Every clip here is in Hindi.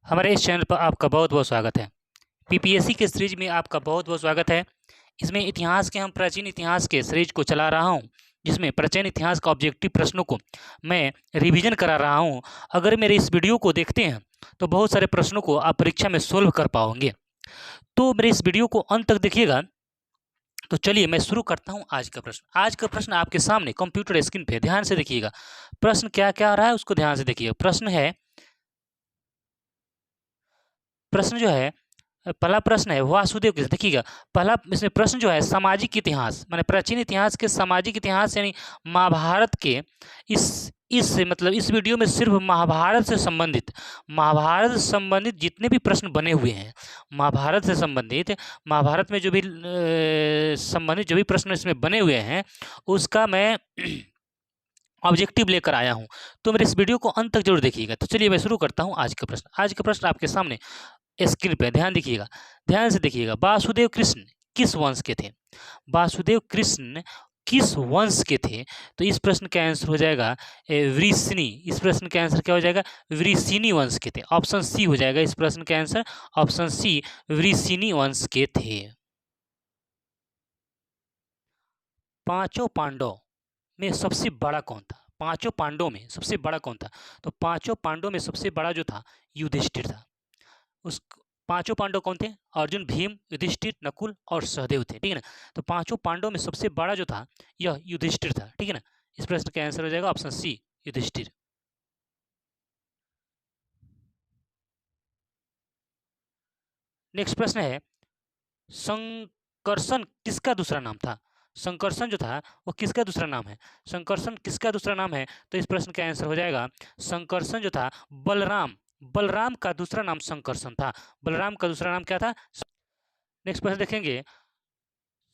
हमारे इस चैनल पर आपका बहुत बहुत स्वागत है। पीपीएससी के सीरीज में आपका बहुत बहुत स्वागत है। इसमें इतिहास के प्राचीन इतिहास के सीरीज को चला रहा हूं, जिसमें प्राचीन इतिहास का ऑब्जेक्टिव प्रश्नों को मैं रिवीजन करा रहा हूं। अगर मेरे इस वीडियो को देखते हैं तो बहुत सारे प्रश्नों को आप परीक्षा में सोल्व कर पाओगे। तो मेरे इस वीडियो को अंत तक देखिएगा। तो चलिए मैं शुरू करता हूं आज का प्रश्न। आज का प्रश्न आपके सामने कंप्यूटर स्क्रीन पे ध्यान से देखिएगा। प्रश्न क्या क्या आ रहा है उसको ध्यान से देखिएगा। प्रश्न जो है, पहला प्रश्न है वासुदेव कृष्ण। देखिएगा, पहला इसमें प्रश्न जो है सामाजिक इतिहास माने प्राचीन इतिहास के सामाजिक इतिहास यानी महाभारत के इस मतलब इस वीडियो में सिर्फ महाभारत से संबंधित जितने भी प्रश्न बने हुए हैं, महाभारत में जो भी संबंधित जो भी प्रश्न इसमें बने हुए हैं उसका मैं ऑब्जेक्टिव लेकर आया हूं। तो मेरे इस वीडियो को अंत तक जरूर देखिएगा। तो चलिए मैं शुरू करता हूं आज का प्रश्न। आज का प्रश्न आपके सामने स्क्रीन पे ध्यान देखिएगा, ध्यान से देखिएगा। वासुदेव कृष्ण किस वंश के थे? वासुदेव कृष्ण किस वंश के थे? तो इस प्रश्न का आंसर हो जाएगा वृष्णि। इस प्रश्न का आंसर क्या हो जाएगा? वृष्णि वंश के थे। ऑप्शन सी हो जाएगा इस प्रश्न का आंसर। ऑप्शन सी वृष्णि वंश के थे। पांचों पांडव में सबसे बड़ा कौन था? पांचों पांडवों में सबसे बड़ा कौन था? तो पांचों पांडवों में सबसे बड़ा जो था युधिष्ठिर था। उस पांचों पांडव कौन थे? अर्जुन, भीम, युधिष्ठिर, नकुल और सहदेव थे। ठीक है ना? तो पांचों पांडवों में सबसे बड़ा जो था यह युधिष्ठिर था। ठीक है ना? इस प्रश्न का आंसर हो जाएगा ऑप्शन सी युधिष्ठिर। नेक्स्ट प्रश्न है संकर्षण किसका दूसरा नाम था? संकर्षण जो था वो किसका दूसरा नाम है? संकर्षण किसका दूसरा नाम है? तो इस प्रश्न का आंसर हो जाएगा संकर्षण जो था बलराम। बलराम का दूसरा नाम संकर्षण था। बलराम का दूसरा नाम क्या था? नेक्स्ट प्रश्न देखेंगे,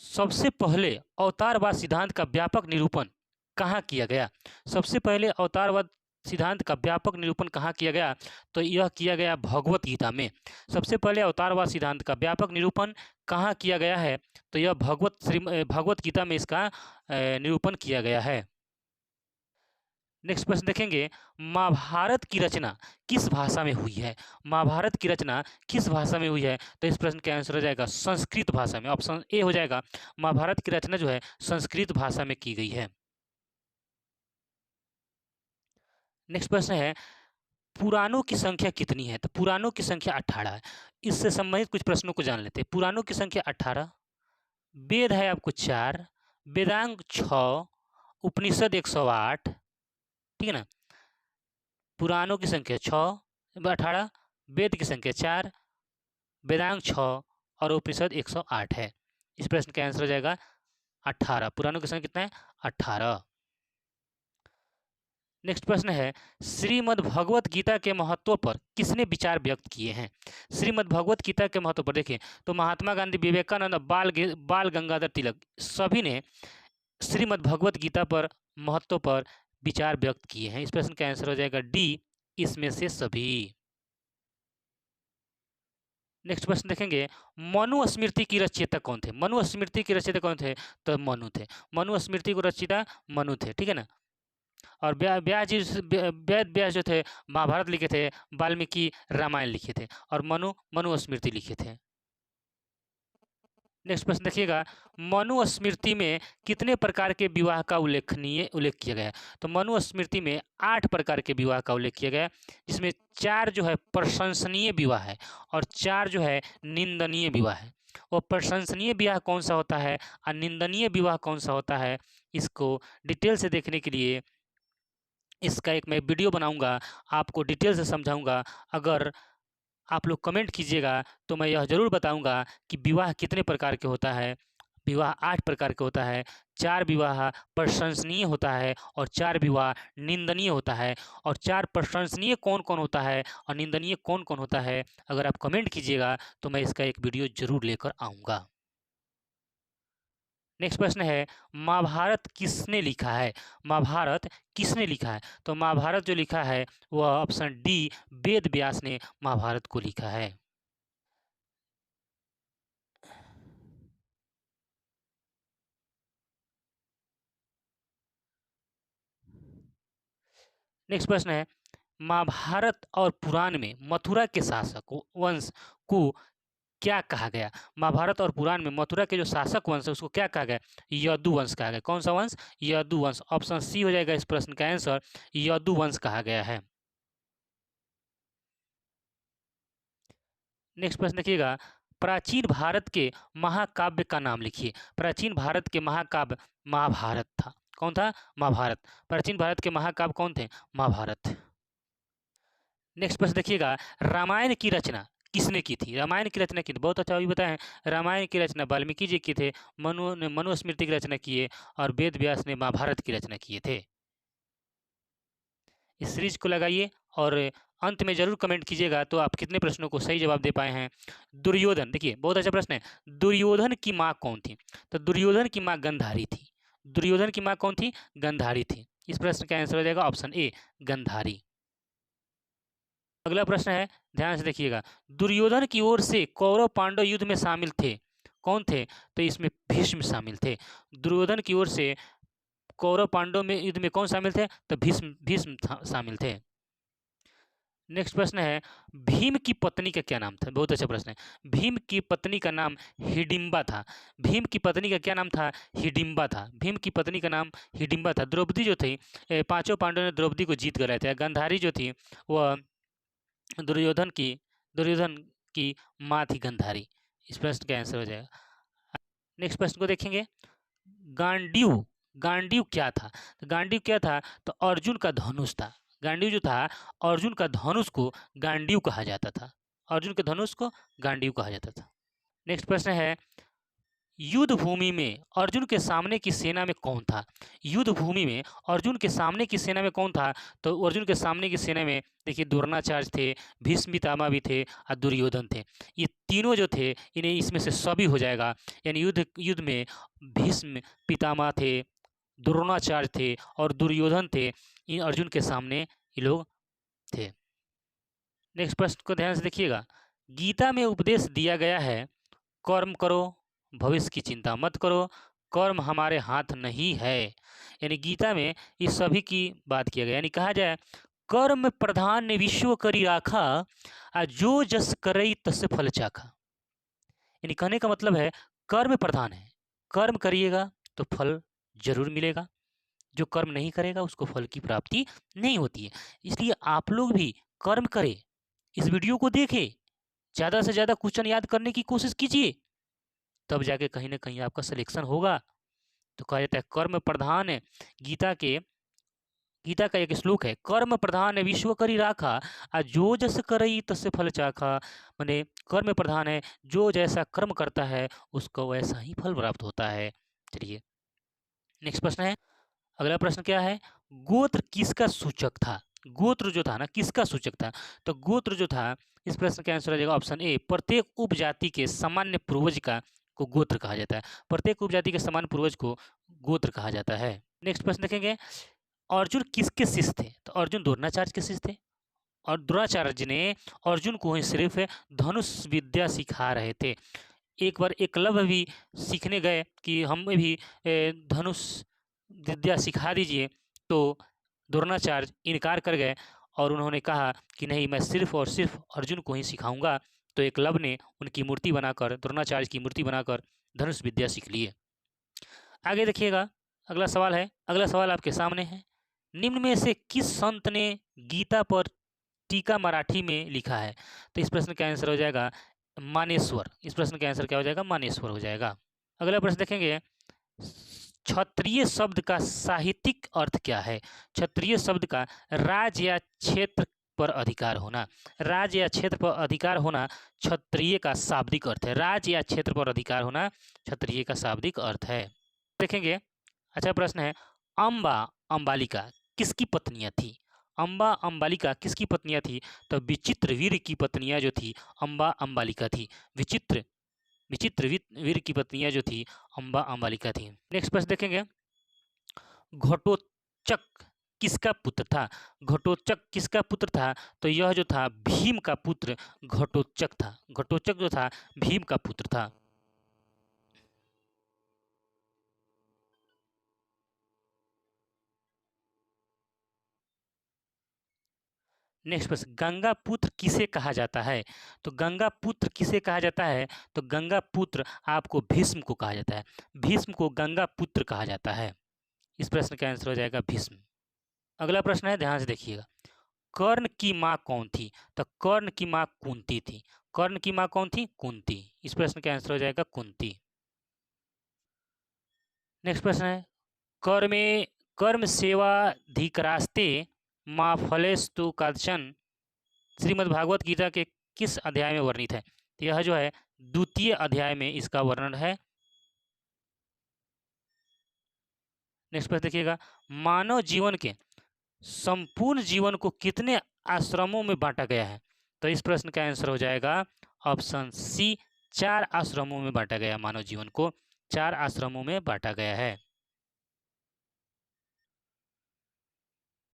सबसे पहले अवतारवाद सिद्धांत का व्यापक निरूपण कहाँ किया गया? सबसे पहले अवतारवाद सिद्धांत का व्यापक निरूपण कहाँ किया गया? तो यह किया गया भगवत गीता में। सबसे पहले अवतारवाद सिद्धांत का व्यापक निरूपण कहाँ किया गया है? तो यह भगवत गीता में इसका निरूपण किया गया है। नेक्स्ट प्रश्न देखेंगे, महाभारत की रचना किस भाषा में हुई है? महाभारत की रचना किस भाषा में हुई है? तो इस प्रश्न का आंसर हो जाएगा संस्कृत भाषा में। ऑप्शन ए हो जाएगा, महाभारत की रचना जो है संस्कृत भाषा में की गई है। नेक्स्ट प्रश्न है पुराणों की संख्या कितनी है? तो पुराणों की संख्या 18 है। इससे संबंधित कुछ प्रश्नों को जान लेते हैं। पुराणों की संख्या 18, वेद है आपको 4, वेदांग 6, उपनिषद 108। ठीक है ना? पुराणों की संख्या 6 18, वेद की संख्या 4, वेदांग 6 और उपनिषद 108 है। इस प्रश्न का आंसर हो जाएगा 18। पुराणों की संख्या कितना है? 18। नेक्स्ट प्रश्न है श्रीमद् भगवत गीता के महत्व पर किसने विचार व्यक्त किए हैं? श्रीमद् भगवत गीता के महत्व पर देखें तो महात्मा गांधी, विवेकानंद, बाल गंगाधर तिलक सभी ने श्रीमद् भगवत गीता पर महत्व पर विचार व्यक्त किए हैं। इस प्रश्न का आंसर हो जाएगा डी, इसमें से सभी। नेक्स्ट प्रश्न देखेंगे, मनुस्मृति की रचयिता कौन थे? मनुस्मृति की रचयिता कौन थे? तो मनु थे। मनुस्मृति को रचयिता मनु थे। ठीक है ना? और व्यास व्यास जो थे महाभारत लिखे थे, वाल्मीकि रामायण लिखे थे और मनुस्मृति लिखे थे। नेक्स्ट प्रश्न देखिएगा, मनुस्मृति में कितने प्रकार के विवाह का उल्लेख किया गया है? तो मनुस्मृति में 8 प्रकार के विवाह का उल्लेख किया गया है, जिसमें 4 जो है प्रशंसनीय विवाह है और 4 जो है निंदनीय विवाह है। वो प्रशंसनीय विवाह कौन सा होता है और निंदनीय विवाह कौन सा होता है, इसको डिटेल से देखने के लिए इसका एक मैं वीडियो बनाऊंगा, आपको डिटेल से समझाऊंगा। अगर आप लोग कमेंट कीजिएगा तो मैं यह ज़रूर बताऊंगा कि विवाह कितने प्रकार के होता है। विवाह 8 प्रकार के होता है। 4 विवाह प्रशंसनीय होता है और 4 विवाह निंदनीय होता है। और 4 प्रशंसनीय कौन कौन होता है और निंदनीय कौन कौन होता है, अगर आप कमेंट कीजिएगा तो मैं इसका एक वीडियो ज़रूर लेकर आऊँगा। नेक्स्ट प्रश्न है महाभारत किसने लिखा है? महाभारत किसने लिखा है? तो महाभारत जो लिखा है वह ऑप्शन डी वेद व्यास ने महाभारत को लिखा है। नेक्स्ट प्रश्न है महाभारत और पुराण में मथुरा के शासक वंश को क्या कहा गया? महाभारत और पुराण में मथुरा के जो शासक वंश है उसको क्या कहा गया? यदु वंश कहा गया। कौन सा वंश? यदु वंश। ऑप्शन सी हो जाएगा इस प्रश्न का आंसर, यदु वंश कहा गया है। नेक्स्ट प्रश्न देखिएगा, प्राचीन भारत के महाकाव्य का नाम लिखिए। प्राचीन भारत के महाकाव्य महाभारत था। कौन था? महाभारत। प्राचीन भारत के महाकाव्य कौन थे? महाभारत। नेक्स्ट प्रश्न देखिएगा, रामायण की रचना किसने की थी? रामायण की रचना की थी, बहुत अच्छा अभी बताए हैं। रामायण की रचना वाल्मीकि जी की थे, मनु ने मनुस्मृति की रचना की है, और वेद व्यास ने महाभारत की रचना किए थे। इस सीरीज को लगाइए और अंत में जरूर कमेंट कीजिएगा तो आप कितने प्रश्नों को सही जवाब दे पाए हैं। दुर्योधन, देखिए बहुत अच्छा प्रश्न है, दुर्योधन की माँ कौन थी? तो दुर्योधन की माँ गंधारी थी। दुर्योधन की माँ कौन थी? गंधारी थी। इस प्रश्न का आंसर हो जाएगा ऑप्शन ए, गंधारी। अगला प्रश्न है, ध्यान से देखिएगा, दुर्योधन की ओर से कौरव पांडव युद्ध में शामिल थे, कौन थे? तो इसमें भीष्म शामिल थे। दुर्योधन की ओर से कौरव पांडव में युद्ध में कौन शामिल थे? तो भीष्म भीष्म शामिल थे। नेक्स्ट प्रश्न है, भीम की पत्नी का क्या नाम था? बहुत अच्छा प्रश्न है। भीम की पत्नी का नाम हिडिंबा था। भीम की पत्नी का क्या नाम था? हिडिंबा था। भीम की पत्नी का नाम हिडिंबा था। द्रौपदी जो थी, पांचों पांडवों ने द्रौपदी को जीत कर रहे थे। गांधारी जो थी वह दुर्योधन की दुर्योधन की माँ थी गांधारी। इस प्रश्न का आंसर हो जाएगा। नेक्स्ट प्रश्न को देखेंगे, गांडीव, गांडीव क्या था? तो गांडीव क्या था? तो अर्जुन का धनुष था। गांडीव जो था, अर्जुन का धनुष को गांडीव कहा जाता था। अर्जुन के धनुष को गांडीव कहा जाता था। नेक्स्ट प्रश्न है, युद्ध भूमि में अर्जुन के सामने की सेना में कौन था? युद्ध भूमि में अर्जुन के सामने की सेना में कौन था? तो अर्जुन के सामने की सेना में देखिए द्रोणाचार्य थे, भीष्म पितामह भी थे और दुर्योधन थे। ये तीनों जो थे, इन्हें इसमें से सभी हो जाएगा। यानी युद्ध युद्ध में भीष्म पितामह थे, द्रोणाचार्य थे और दुर्योधन थे। इन अर्जुन के सामने ये लोग थे। नेक्स्ट प्रश्न को ध्यान से देखिएगा, गीता में उपदेश दिया गया है, कर्म करो, भविष्य की चिंता मत करो, कर्म हमारे हाथ नहीं है। यानी गीता में इस सभी की बात किया गया। यानी कहा जाए, कर्म प्रधान ने विश्व करी राखा, आ जो जस करई तस फल चाखा। यानी कहने का मतलब है, कर्म प्रधान है, कर्म करिएगा तो फल जरूर मिलेगा, जो कर्म नहीं करेगा उसको फल की प्राप्ति नहीं होती है। इसलिए आप लोग भी कर्म करें, इस वीडियो को देखें, ज़्यादा से ज़्यादा क्वेश्चन याद करने की कोशिश कीजिए, तब जाके कहीं ना कहीं आपका सिलेक्शन होगा। तो कहा जाता है कर्म प्रधान है। गीता का एक श्लोक है, कर्म प्रधान है विश्व करी राखा, आ जो जस करई तस फल चाखा। माने कर्म प्रधान है, जो जैसा कर्म करता है उसको वैसा ही फल प्राप्त होता है। चलिए नेक्स्ट प्रश्न है, अगला प्रश्न क्या है, गोत्र किसका सूचक था? गोत्र जो था ना, किसका सूचक था? तो गोत्र जो था, इस प्रश्न का आंसर हो जाएगा ऑप्शन ए, प्रत्येक उपजाति के सामान्य पूर्वज का को गोत्र कहा जाता है। प्रत्येक उपजाति के सामान्य पूर्वज को गोत्र कहा जाता है। नेक्स्ट प्रश्न देखेंगे, अर्जुन किसके शिष्य थे? तो अर्जुन द्रोणाचार्य के शिष्य थे, और द्रोणाचार्य जी ने अर्जुन को ही सिर्फ धनुष विद्या सिखा रहे थे। एक बार एकलव्य भी सीखने गए कि हमें भी धनुष विद्या सिखा दीजिए, तो द्रोणाचार्य इनकार कर गए और उन्होंने कहा कि नहीं, मैं सिर्फ और सिर्फ अर्जुन को ही सिखाऊंगा। तो एकलव्य ने उनकी मूर्ति बनाकर, द्रोणाचार्य की मूर्ति बनाकर धनुष विद्या सीख लिए। आगे देखिएगा, अगला सवाल है, अगला सवाल आपके सामने है, निम्न में से किस संत ने गीता पर टीका मराठी में लिखा है? तो इस प्रश्न का आंसर हो जाएगा मानेश्वर। इस प्रश्न का आंसर क्या हो जाएगा? मानेश्वर हो जाएगा। अगला प्रश्न देखेंगे, क्षत्रिय शब्द का साहित्यिक अर्थ क्या है? क्षत्रिय शब्द का राज या क्षेत्र पर अधिकार होना। राज या क्षेत्र पर अधिकार होना क्षत्रिय का शाब्दिक अर्थ है। राज या क्षेत्र पर अधिकार होना क्षत्रिय का शाब्दिक अर्थ है। देखेंगे, अच्छा प्रश्न है, अम्बा अम्बालिका किसकी पत्नियां थी? अम्बा अम्बालिका किसकी पत्नियां थी? तो विचित्र वीर की पत्नियां जो थी अम्बा अम्बालिका थी। विचित्र विचित्र वीर की पत्नियां जो थी अम्बा अम्बालिका थी। नेक्स्ट प्रश्न देखेंगे, घटोत्कच किसका पुत्र था? घटोत्कच किसका पुत्र था? तो यह जो था भीम का पुत्र घटोत्कच था। घटोत्कच जो था भीम का पुत्र था। नेक्स्ट प्रश्न, गंगा पुत्र किसे कहा जाता है? तो गंगा पुत्र किसे कहा जाता है? तो गंगा पुत्र आपको भीष्म को कहा जाता है। भीष्म को गंगा पुत्र कहा जाता है। इस प्रश्न का आंसर हो जाएगा भीष्म। अगला प्रश्न है, ध्यान से देखिएगा। कर्ण की माँ कौन थी? तो कर्ण की माँ कुंती थी। कर्ण की माँ कौन थी? कुंती। इस प्रश्न का आंसर हो जाएगा कुंती। नेक्स्ट प्रश्न है, कर्म सेवाधिकरास्ते माँ फलेस्तु काचन श्रीमद् भागवत गीता के किस अध्याय में वर्णित है? तो यह जो है द्वितीय अध्याय में इसका वर्णन है। नेक्स्ट प्रश्न देखिएगा, मानव जीवन के संपूर्ण जीवन को कितने आश्रमों में बांटा गया है? तो इस प्रश्न का आंसर हो जाएगा ऑप्शन सी, 4 आश्रमों में बांटा गया। मानव जीवन को 4 आश्रमों में बांटा गया है।